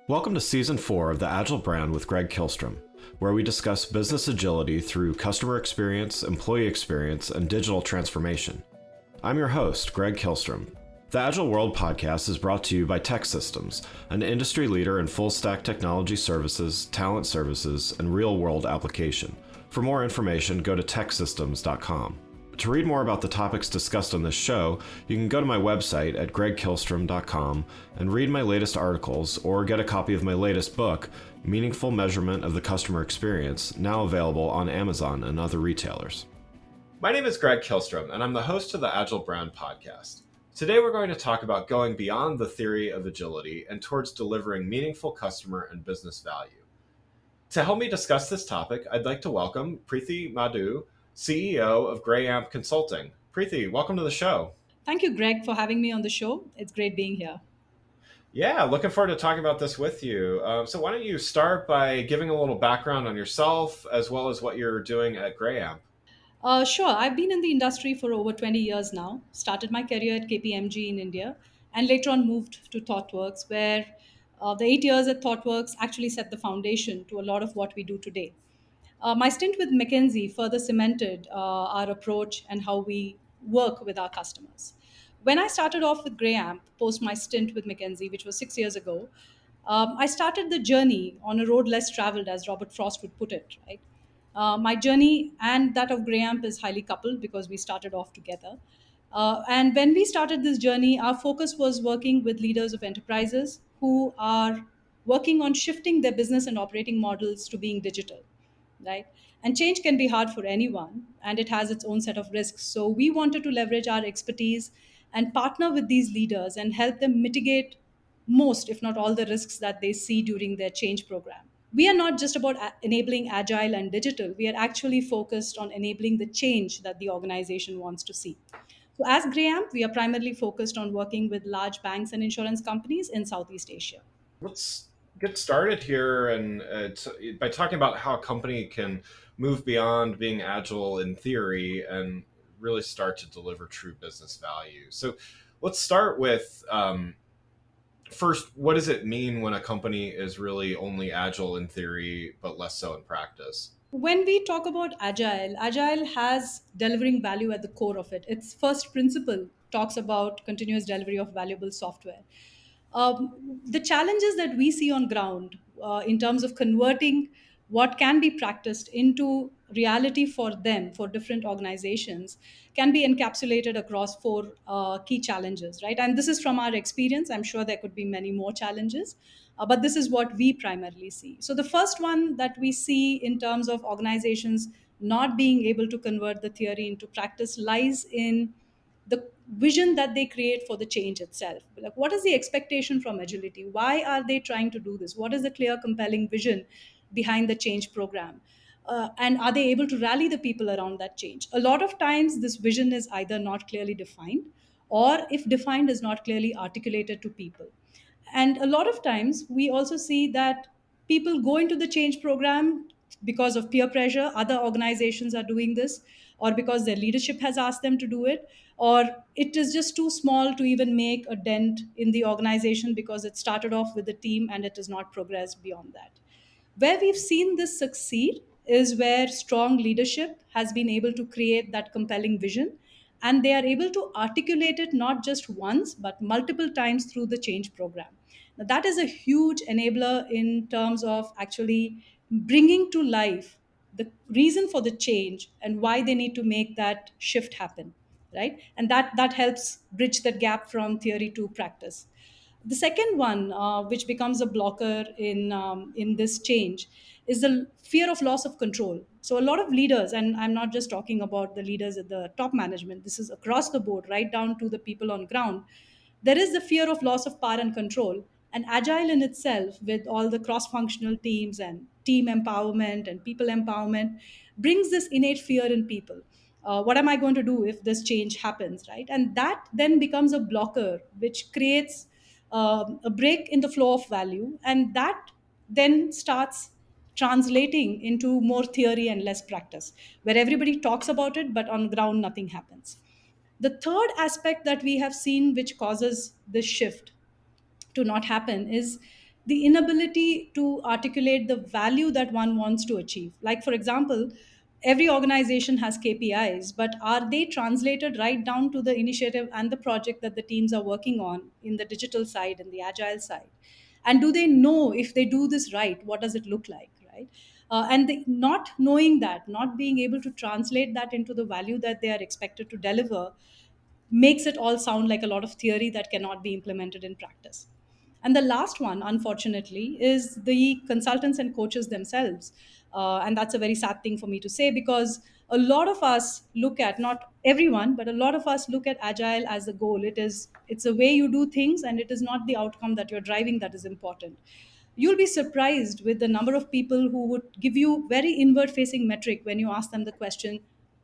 Welcome to Season 4 of the Agile Brand with Greg Kihlstrom, where we discuss business agility through customer experience, employee experience, and digital transformation. I'm your host, Greg Kihlstrom. The Agile World podcast is brought to you by TEKsystems, an industry leader in full-stack technology services, talent services, and real-world application. For more information, go to teksystems.com. To read more about the topics discussed on this show, you can go to my website at gregkihlstrom.com and read my latest articles or get a copy of my latest book, Meaningful Measurement of the Customer Experience, now available on Amazon and other retailers. My name is Greg Kihlstrom, and I'm the host of the Agile Brand podcast. Today we're going to talk about going beyond the theory of agility and towards delivering meaningful customer and business value. To help me discuss this topic, I'd like to welcome Preethi Madhu, CEO of Greyamp Consulting. Preethi, welcome to the show. Thank you, Greg, for having me on the show. It's great being here. Yeah, looking forward to talking about this with you. So why don't you start by giving a little background on yourself as well as what you're doing at Greyamp? Sure, I've been in the industry for over 20 years now. Started my career at KPMG in India and later on moved to ThoughtWorks, where the 8 years at ThoughtWorks actually set the foundation to a lot of what we do today. My stint with McKinsey further cemented our approach and how we work with our customers. When I started off with Greyamp, post my stint with McKinsey, which was 6 years ago, I started the journey on a road less traveled, as Robert Frost would put it, right? My journey and that of Greyamp is highly coupled because we started off together. And when we started this journey, our focus was working with leaders of enterprises who are working on shifting their business and operating models to being digital, right? And change can be hard for anyone, and it has its own set of risks. So we wanted to leverage our expertise and partner with these leaders and help them mitigate most, if not all, the risks that they see during their change program. We are not just about enabling agile and digital, we are actually focused on enabling the change that the organization wants to see. So, as Greyamp, we are primarily focused on working with large banks and insurance companies in Southeast Asia. Let's get started here and by talking about how a company can move beyond being agile in theory and really start to deliver true business value. So let's start with first, what does it mean when a company is really only agile in theory but less so in practice? When we talk about agile has delivering value at the core of it. Its first principle talks about continuous delivery of valuable software. The challenges that we see on ground in terms of converting what can be practiced into reality for them, for different organizations, can be encapsulated across four key challenges, right? And this is from our experience. I'm sure there could be many more challenges, but this is what we primarily see. So the first one that we see in terms of organizations not being able to convert the theory into practice lies in the vision that they create for the change itself. Like, what is the expectation from agility? Why are they trying to do this? What is the clear, compelling vision behind the change program? And are they able to rally the people around that change? A lot of times, this vision is either not clearly defined, or if defined, is not clearly articulated to people. And a lot of times, we also see that people go into the change program because of peer pressure. Other organizations are doing this, or because their leadership has asked them to do it, or it is just too small to even make a dent in the organization because it started off with a team and it has not progressed beyond that. Where we've seen this succeed is where strong leadership has been able to create that compelling vision, and they are able to articulate it not just once but multiple times through the change program. Now, that is a huge enabler in terms of actually bringing to life the reason for the change and why they need to make that shift happen, right? And that helps bridge that gap from theory to practice. The second one, which becomes a blocker in this change, is the fear of loss of control. So a lot of leaders, and I'm not just talking about the leaders at the top management. This is across the board, right down to the people on ground. There is the fear of loss of power and control. And agile in itself, with all the cross-functional teams and team empowerment and people empowerment, brings this innate fear in people. What am I going to do if this change happens, right? And that then becomes a blocker, which creates a break in the flow of value, and that then starts translating into more theory and less practice, where everybody talks about it but on ground nothing happens. The third aspect that we have seen which causes this shift to not happen is the inability to articulate the value that one wants to achieve. Like, for example, every organization has KPIs, but are they translated right down to the initiative and the project that the teams are working on in the digital side and the agile side? And do they know, if they do this right, what does it look like, right? Not knowing that, not being able to translate that into the value that they are expected to deliver, makes it all sound like a lot of theory that cannot be implemented in practice. And the last one, unfortunately, is the consultants and coaches themselves. And that's a very sad thing for me to say, because a lot of us look at, not everyone, but a lot of us look at agile as a goal. It's a way you do things, and it is not the outcome that you're driving that is important. You'll be surprised with the number of people who would give you very inward facing metric when you ask them the question,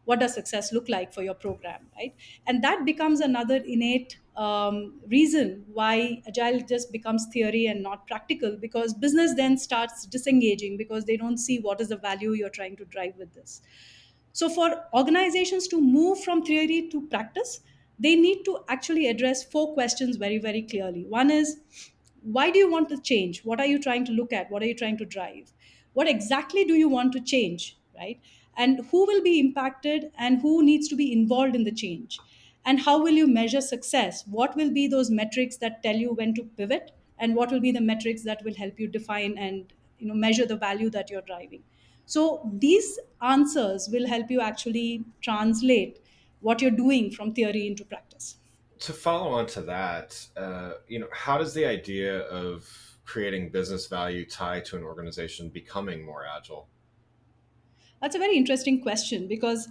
what does success look like for your program, right? And that becomes another innate reason why agile just becomes theory and not practical, because business then starts disengaging because they don't see what is the value you're trying to drive with this. So, for organizations to move from theory to practice, they need to actually address four questions very, very clearly. One is, why do you want to change? What are you trying to look at? What are you trying to drive? What exactly do you want to change, right? And who will be impacted and who needs to be involved in the change? And how will you measure success? What will be those metrics that tell you when to pivot? And what will be the metrics that will help you define and measure the value that you're driving? So these answers will help you actually translate what you're doing from theory into practice. To follow on to that, how does the idea of creating business value tie to an organization becoming more agile? That's a very interesting question because,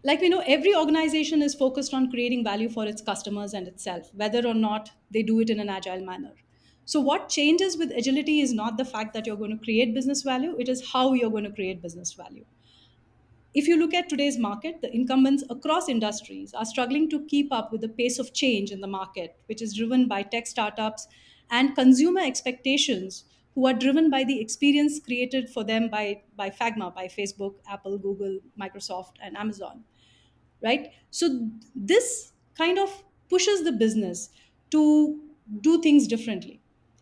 like we know, every organization is focused on creating value for its customers and itself, whether or not they do it in an agile manner. So, what changes with agility is not the fact that you're going to create business value, it is how you're going to create business value. If you look at today's market, the incumbents across industries are struggling to keep up with the pace of change in the market, which is driven by tech startups and consumer expectations, who are driven by the experience created for them by Fagma, by Facebook, Apple, Google, Microsoft, and Amazon, right? So this kind of pushes the business to do things differently.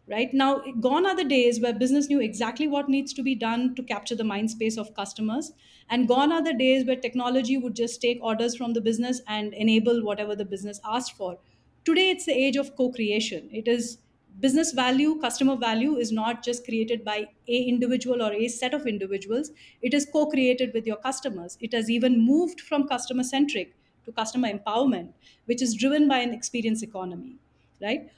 Right now, gone are the days where business knew exactly what needs to be done to capture the mind space of customers, and gone are the days where technology would just take orders from the business and enable whatever the business asked for. Today, it's the age of co-creation. It is business value, customer value is not just created by a individual or a set of individuals. It is co-created with your customers. It has even moved from customer centric to customer empowerment, which is driven by an experience economy, right?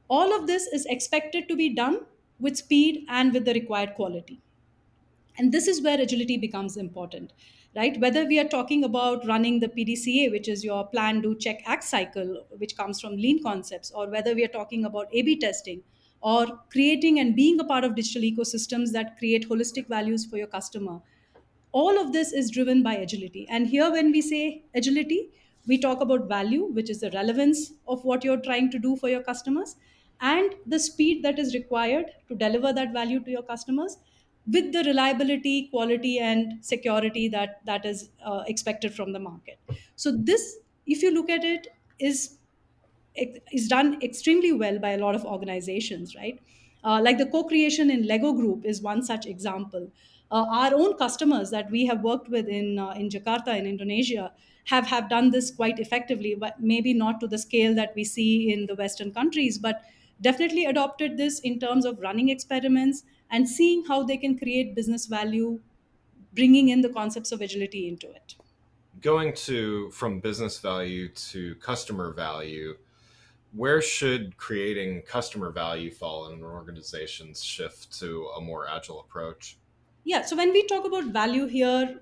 All of this is expected to be done with speed and with the required quality. And this is where agility becomes important, right? Whether we are talking about running the PDCA, which is your plan, do, check, act cycle, which comes from lean concepts, or whether we are talking about A/B testing, or creating and being a part of digital ecosystems that create holistic values for your customer, all of this is driven by agility. And here, when we say agility, we talk about value, which is the relevance of what you're trying to do for your customers, and the speed that is required to deliver that value to your customers, with the reliability, quality, and security that is expected from the market. So this, if you look at it, is done extremely well by a lot of organizations, right? Like the co-creation in Lego Group is one such example. Our own customers that we have worked with in Jakarta in Indonesia have done this quite effectively, but maybe not to the scale that we see in the Western countries, but definitely adopted this in terms of running experiments and seeing how they can create business value, bringing in the concepts of agility into it. Going to from business value to customer value, where should creating customer value fall in an organization's shift to a more agile approach? Yeah, so when we talk about value here,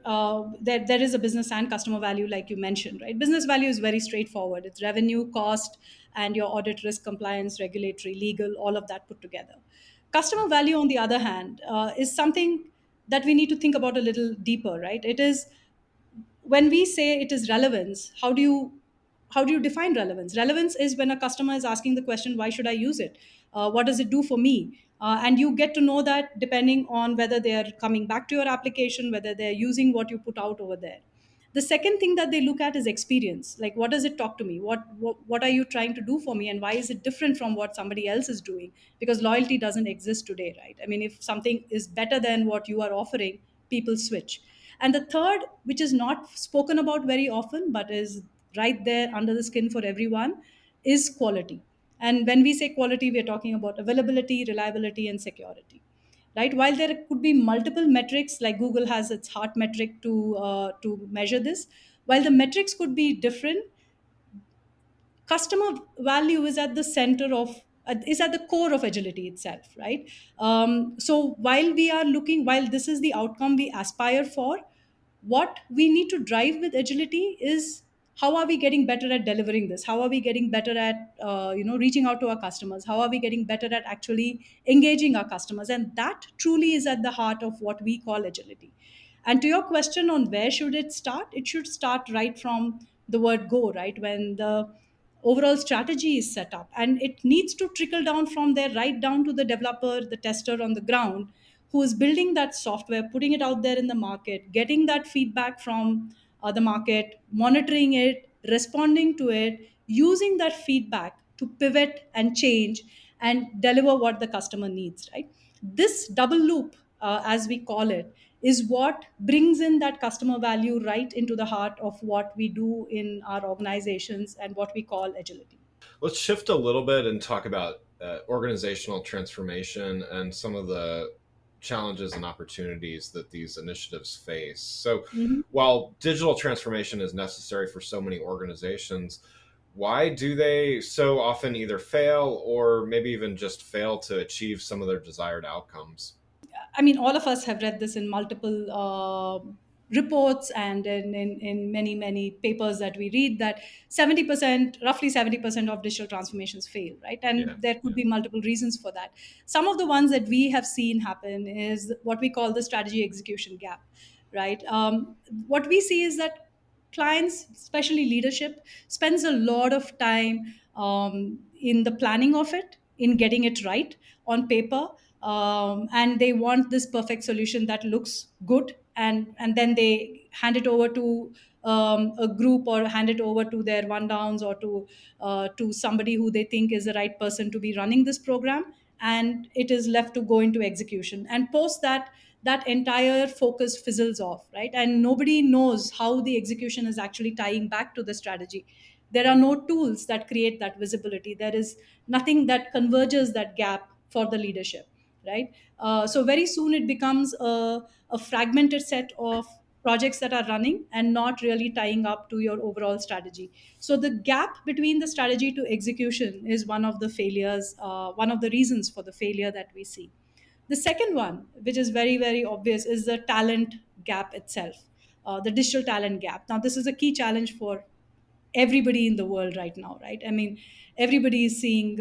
there is a business and customer value, like you mentioned, right? Business value is very straightforward. It's revenue, cost, and your audit, risk, compliance, regulatory, legal, all of that put together. Customer value, on the other hand, is something that we need to think about a little deeper, right? It is, when we say it is relevance, how do you define relevance? Relevance is when a customer is asking the question, why should I use it? What does it do for me? And you get to know that depending on whether they are coming back to your application, whether they're using what you put out over there. The second thing that they look at is experience. Like, what does it talk to me? What are you trying to do for me, and why is it different from what somebody else is doing? Because loyalty doesn't exist today, right? I mean, if something is better than what you are offering, people switch. And the third, which is not spoken about very often but is right there under the skin for everyone, is quality. And when we say quality, we're talking about availability, reliability, and security, right? While there could be multiple metrics, like Google has its heart metric to measure this, while the metrics could be different, customer value is at the center of is at the core of agility itself, right? So while this is the outcome we aspire for, what we need to drive with agility is how are we getting better at delivering this, how are we getting better at reaching out to our customers, how are we getting better at actually engaging our customers. And that truly is at the heart of what we call agility. And to your question on where should it start, it should start right from the word go, right? When the overall strategy is set up, and it needs to trickle down from there right down to the developer, the tester on the ground, who is building that software, putting it out there in the market, getting that feedback from the market, monitoring it, responding to it, using that feedback to pivot and change and deliver what the customer needs, right? This double loop, as we call it, is what brings in that customer value right into the heart of what we do in our organizations and what we call agility. Let's shift a little bit and talk about organizational transformation and some of the challenges and opportunities that these initiatives face. So, Mhm. while digital transformation is necessary for so many organizations, why do they so often either fail or maybe even just fail to achieve some of their desired outcomes? I mean, all of us have read this in multiple reports and in many, many papers that we read, that 70%, roughly 70% of digital transformations fail, right? And Yeah. there could be multiple reasons for that. Some of the ones that we have seen happen is what we call the strategy execution gap, right? What we see is that clients, especially leadership, spends a lot of time in the planning of it, in getting it right on paper, and they want this perfect solution that looks good, and then they hand it over to a group, or hand it over to their one downs, or to somebody who they think is the right person to be running this program, and it is left to go into execution. And post that, that entire focus fizzles off, right? And nobody knows how the execution is actually tying back to the strategy. There are no tools that create that visibility. There is nothing that converges that gap for the leadership, right? So very soon it becomes a fragmented set of projects that are running and not really tying up to your overall strategy. So the gap between the strategy to execution is one of the failures, one of the reasons for the failure that we see. The second one, which is very, very obvious, is the talent gap itself, the digital talent gap. Now, this is a key challenge for everybody in the world right now, right? I mean, everybody is seeing,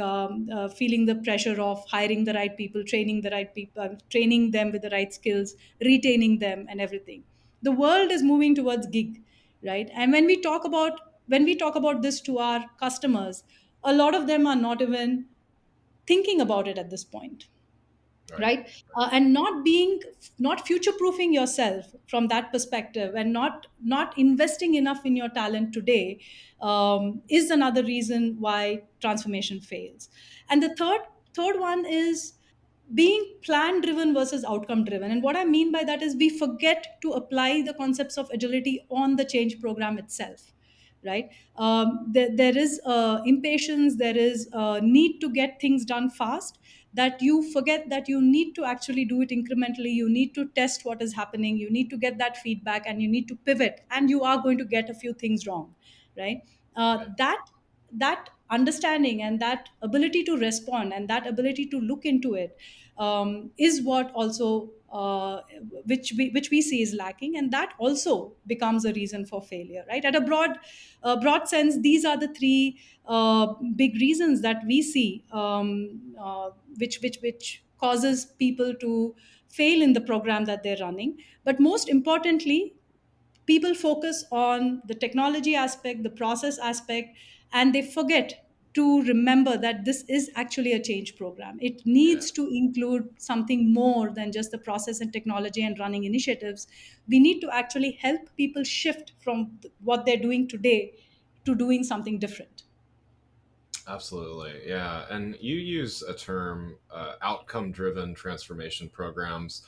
feeling the pressure of hiring the right people, training the right people, training them with the right skills, retaining them, and everything. The world is moving towards gig, right? And when we talk about this to our customers, a lot of them are not even thinking about it at this point, Right. right? And not future proofing yourself from that perspective, and not investing enough in your talent today, is another reason why transformation fails. And the third one is being plan driven versus outcome driven. And what I mean by that is we forget to apply the concepts of agility on the change program itself, right? There is impatience, there is a need to get things done fast, that you forget that you need to actually do it incrementally. You need to test what is happening, you need to get that feedback, and you need to pivot, and you are going to get a few things wrong, right? That understanding and that ability to respond and that ability to look into it, is what also, which we see is lacking, and that also becomes a reason for failure, right? At a broad sense, these are the three big reasons that we see, which causes people to fail in the program that they're running. But most importantly, people focus on the technology aspect, the process aspect, and they forget to remember that this is actually a change program. It Yeah. needs to include something more than just the process and technology and running initiatives. We need to actually help people shift from what they're doing today to doing something different. Absolutely. Yeah. And you use a term, outcome driven transformation programs.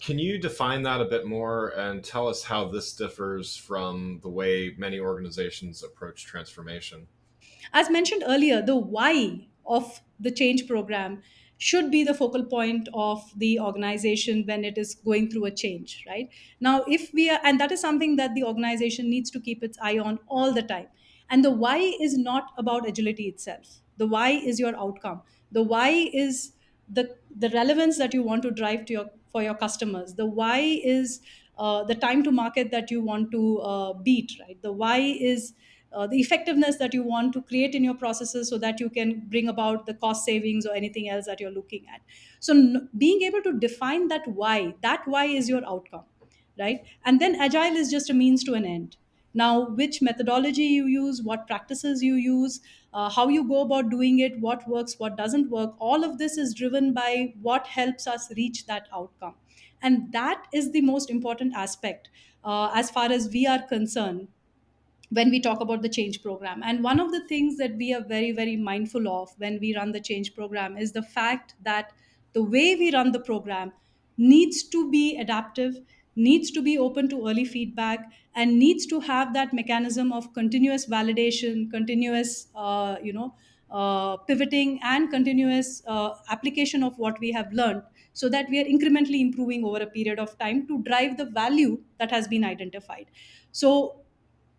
Can you define that a bit more and tell us how this differs from the way many organizations approach transformation? As mentioned earlier, the why of the change program should be the focal point of the organization when it is going through a change, right? Now, if we are, and that is something that the organization needs to keep its eye on all the time. And the why is not about agility itself. The why is your outcome. The why is the relevance that you want to drive to your for your customers. The why is the time to market that you want to beat, right? The why is the effectiveness that you want to create in your processes so that you can bring about the cost savings or anything else that you're looking at. So being able to define that why is your outcome, right? And then agile is just a means to an end. Now, which methodology you use, what practices you use, how you go about doing it, what works, what doesn't work, all of this is driven by what helps us reach that outcome. And that is the most important aspect as far as we are concerned when we talk about the change program. And one of the things that we are very, very mindful of when we run the change program is the fact that the way we run the program needs to be adaptive, needs to be open to early feedback, and needs to have that mechanism of continuous validation, continuous, pivoting, and continuous application of what we have learned, so that we are incrementally improving over a period of time to drive the value that has been identified. So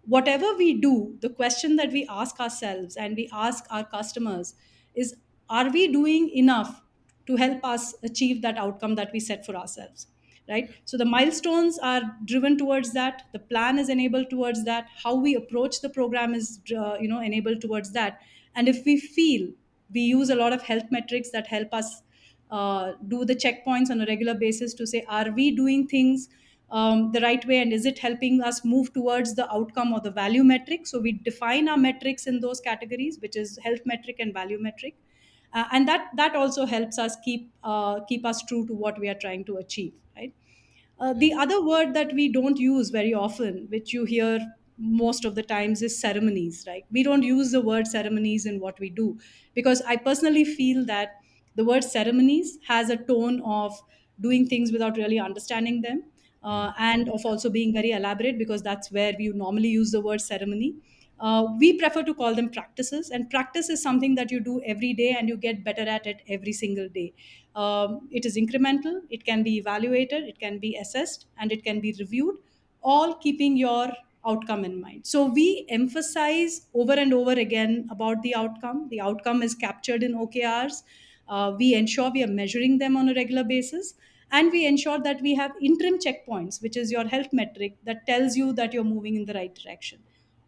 whatever we do, the question that we ask ourselves and we ask our customers is, are we doing enough to help us achieve that outcome that we set for ourselves? Right? So the milestones are driven towards that, the plan is enabled towards that, how we approach the program is enabled towards that. And if we feel, we use a lot of health metrics that help us do the checkpoints on a regular basis to say, are we doing things the right way, and is it helping us move towards the outcome or the value metric? So we define our metrics in those categories, which is health metric and value metric. And that also helps us keep us true to what we are trying to achieve, right? The other word that we don't use very often, which you hear most of the times, is ceremonies, right? We don't use the word ceremonies in what we do, because I personally feel that the word ceremonies has a tone of doing things without really understanding them, and of also being very elaborate, because that's where we normally use the word ceremony. We prefer to call them practices, and practice is something that you do every day and you get better at it every single day. It is incremental, it can be evaluated, it can be assessed, and it can be reviewed, all keeping your outcome in mind. So we emphasize over and over again about the outcome. The outcome is captured in OKRs. We ensure we are measuring them on a regular basis, and we ensure that we have interim checkpoints, which is your health metric that tells you that you're moving in the right direction.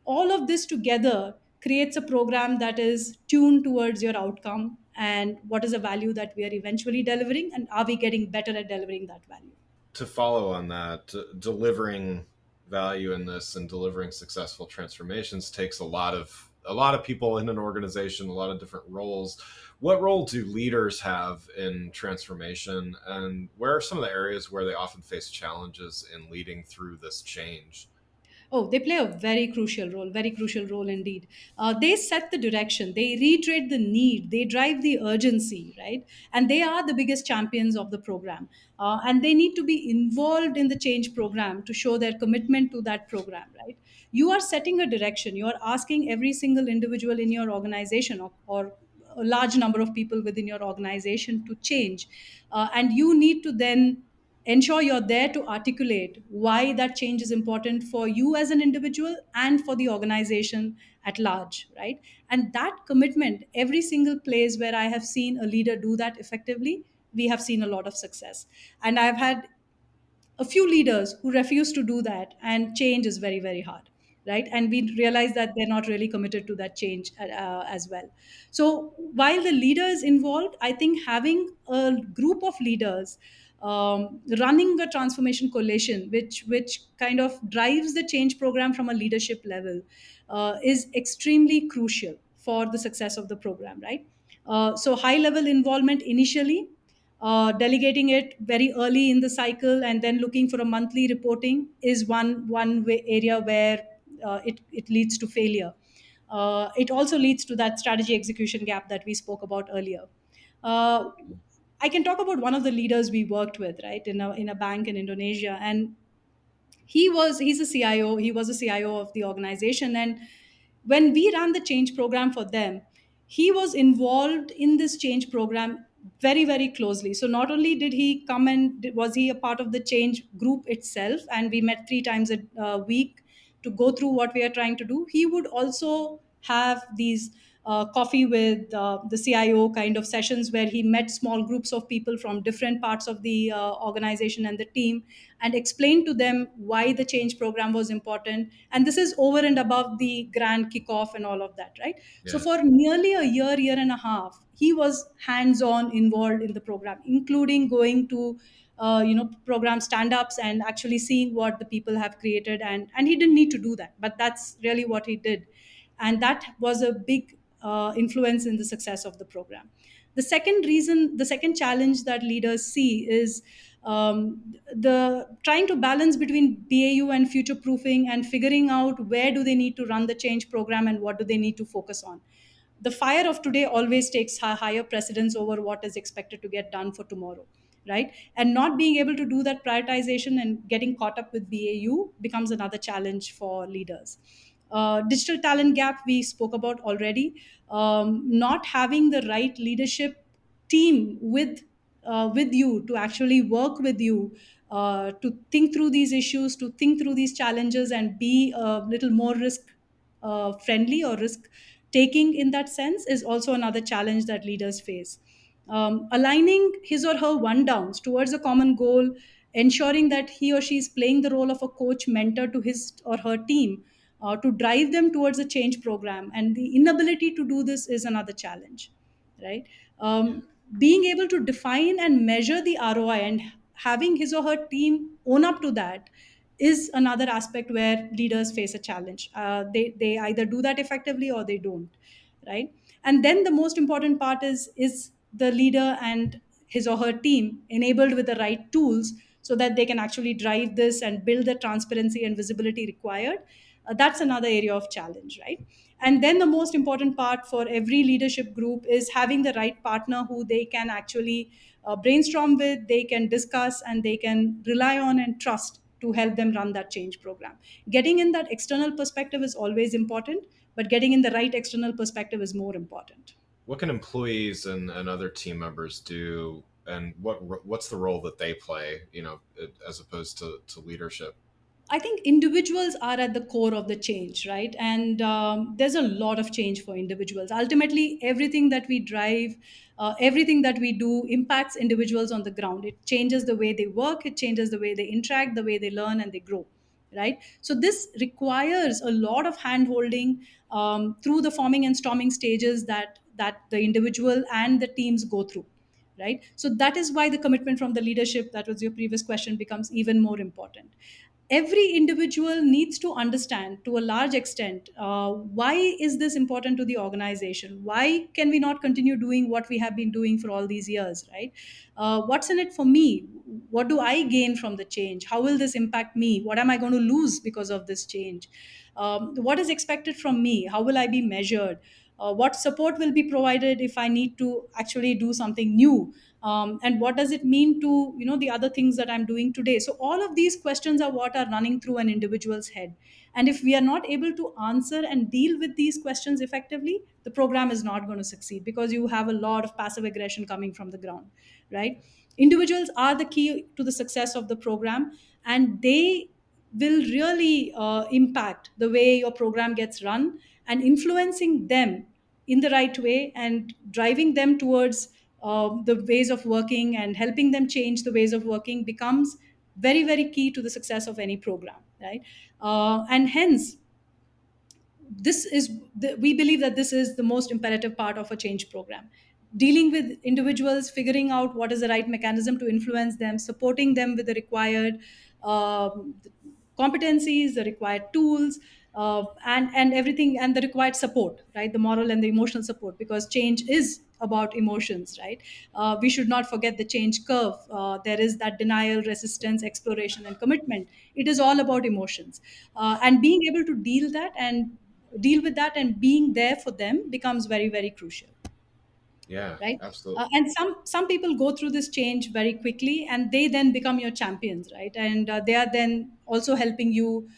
All of this together creates a program that is tuned towards your outcome and what is the value that we are eventually delivering, and are we getting better at delivering that value. To follow on that, delivering value in this and delivering successful transformations takes a lot of people in an organization, a lot of different roles. What role do leaders have in transformation, and where are some of the areas where they often face challenges in leading through this change? Oh, they play a very crucial role indeed. They set the direction, they reiterate the need, they drive the urgency, right? And they are the biggest champions of the program. And they need to be involved in the change program to show their commitment to that program, right? You are setting a direction, you are asking every single individual in your organization, or a large number of people within your organization to change. And you need to then ensure you're there to articulate why that change is important for you as an individual and for the organization at large, right? And that commitment, every single place where I have seen a leader do that effectively, we have seen a lot of success. And I've had a few leaders who refuse to do that, and change is very, very hard, right? And we realize that they're not really committed to that change as well. So while the leader is involved, I think having a group of leaders running a transformation coalition, which kind of drives the change program from a leadership level, is extremely crucial for the success of the program, right? So high level involvement initially, delegating it very early in the cycle, and then looking for a monthly reporting is one area where it leads to failure. It also leads to that strategy execution gap that we spoke about earlier. Uh, I can talk about one of the leaders we worked with, right, in a bank in Indonesia, and he's a CIO. He was a CIO of the organization, and when we ran the change program for them, he was involved in this change program very very closely. So not only did he come and was he a part of the change group itself, and we met 3 times a week to go through what we are trying to do, he would also have these coffee with the CIO kind of sessions where he met small groups of people from different parts of the organization and the team, and explained to them why the change program was important. And this is over and above the grand kickoff and all of that, right? So Yeah. for nearly a year and a half, he was hands-on involved in the program, including going to program stand-ups and actually seeing what the people have created. And he didn't need to do that, but that's really what he did, and that was a big influence in the success of the program. The second challenge that leaders see is the trying to balance between BAU and future proofing, and figuring out where do they need to run the change program and what do they need to focus on. The fire of today always takes higher precedence over what is expected to get done for tomorrow, right? And not being able to do that prioritization and getting caught up with BAU becomes another challenge for leaders. Digital talent gap we spoke about already. Not having the right leadership team with you to actually work with you, to think through these issues, to think through these challenges, and be a little more risk friendly or risk taking in that sense is also another challenge that leaders face. Aligning his or her one downs towards a common goal, ensuring that he or she is playing the role of a coach mentor to his or her team, to drive them towards a change program, and the inability to do this is another challenge, right? Yeah. Being able to define and measure the ROI, and having his or her team own up to that, is another aspect where leaders face a challenge. They either do that effectively or they don't, right? And then the most important part is the leader and his or her team enabled with the right tools so that they can actually drive this and build the transparency and visibility required. That's another area of challenge, right? And then the most important part for every leadership group is having the right partner who they can actually brainstorm with, they can discuss, and they can rely on and trust to help them run that change program. Getting in that external perspective is always important, but getting in the right external perspective is more important. What can employees and other team members do, and what's the role that they play, as opposed to leadership? I think individuals are at the core of the change, right? And there's a lot of change for individuals. Ultimately, everything that we drive, everything that we do impacts individuals on the ground. It changes the way they work, it changes the way they interact, the way they learn, and they grow, right? So this requires a lot of hand holding through the forming and storming stages that the individual and the teams go through, right? So that is why the commitment from the leadership, that was your previous question, becomes even more important. Every individual needs to understand to a large extent, why is this important to the organization, why can we not continue doing what we have been doing for all these years, right? What's in it for me, what do I gain from the change, how will this impact me, what am I going to lose because of this change, what is expected from me, how will I be measured, what support will be provided if I need to actually do something new, and what does it mean to the other things that I'm doing today. So all of these questions are what are running through an individual's head, and if we are not able to answer and deal with these questions effectively, the program is not going to succeed, because you have a lot of passive aggression coming from the ground, right? Individuals are the key to the success of the program, and they will really impact the way your program gets run, and influencing them in the right way and driving them towards the ways of working and helping them change the ways of working becomes very very key to the success of any program, right? And hence we believe that this is the most imperative part of a change program, dealing with individuals, figuring out what is the right mechanism to influence them, supporting them with the required competencies, the required tools, and everything, and the required support, right? The moral and the emotional support, because change is about emotions, right? We should not forget the change curve. There is that denial, resistance, exploration, and commitment. It is all about emotions, and being able to deal with that and being there for them becomes very, very crucial, Yeah, right? absolutely. And some people go through this change very quickly, and they then become your champions, right? And they are then also helping you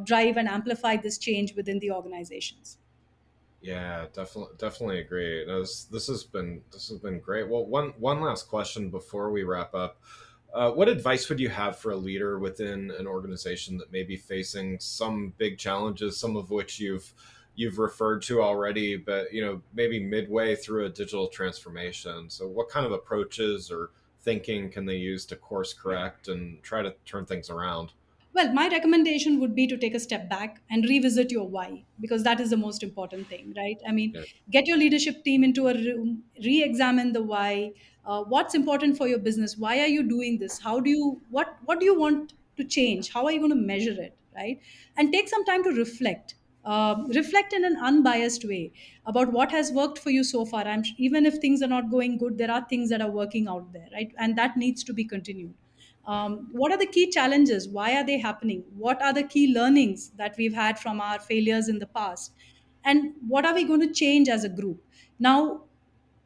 drive and amplify this change within the organizations. Yeah, definitely agree. No, this has been great. Well, one last question before we wrap up. What advice would you have for a leader within an organization that may be facing some big challenges, some of which you've referred to already, but maybe midway through a digital transformation? So, what kind of approaches or thinking can they use to course correct and try to turn things around? Well, my recommendation would be to take a step back and revisit your why, because that is the most important thing, right? I mean, Yeah, get your leadership team into a room, re examine the why. What's important for your business? Why are you doing this? What do you want to change? How are you going to measure it, right? And take some time to reflect. Reflect in an unbiased way about what has worked for you so far. Even if things are not going good, there are things that are working out there, right? And that needs to be continued. What are the key challenges? Why are they happening? What are the key learnings that we've had from our failures in the past? And what are we going to change as a group? Now,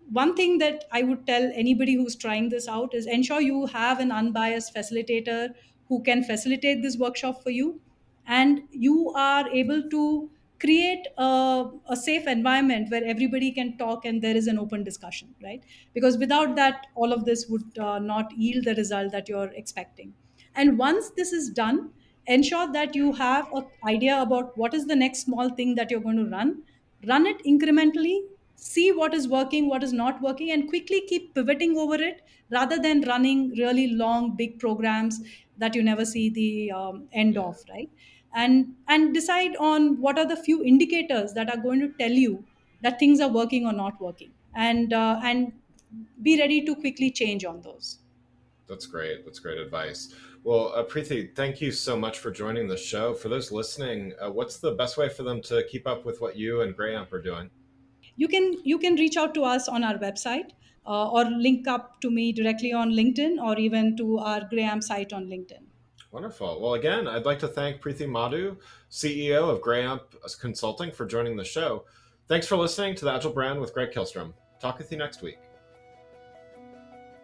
one thing that I would tell anybody who's trying this out is ensure you have an unbiased facilitator who can facilitate this workshop for you, and you are able to create a safe environment where everybody can talk and there is an open discussion, right? Because without that, all of this would not yield the result that you're expecting. And once this is done, ensure that you have an idea about what is the next small thing that you're going to run it incrementally, see what is working, what is not working, and quickly keep pivoting over it, rather than running really long big programs that you never see the end yeah. of, right? And decide on what are the few indicators that are going to tell you that things are working or not working, and be ready to quickly change on those. That's great. That's great advice. Well, Preethi, thank you so much for joining the show. For those listening, what's the best way for them to keep up with what you and Greyamp are doing? You can reach out to us on our website, or link up to me directly on LinkedIn, or even to our Graham site on LinkedIn. Wonderful. Well, again, I'd like to thank Preethi Madhu, CEO of Greyamp Consulting, for joining the show. Thanks for listening to the Agile Brand with Greg Kilstrom. Talk with you next week.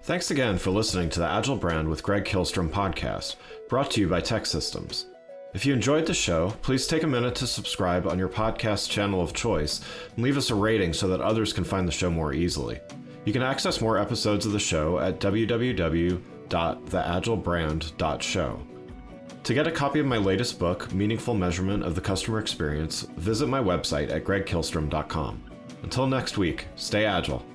Thanks again for listening to the Agile Brand with Greg Kilstrom podcast, brought to you by Tech Systems. If you enjoyed the show, please take a minute to subscribe on your podcast channel of choice and leave us a rating so that others can find the show more easily. You can access more episodes of the show at www.theagilebrand.show. To get a copy of my latest book, Meaningful Measurement of the Customer Experience, visit my website at gregkilstrom.com. Until next week, stay agile.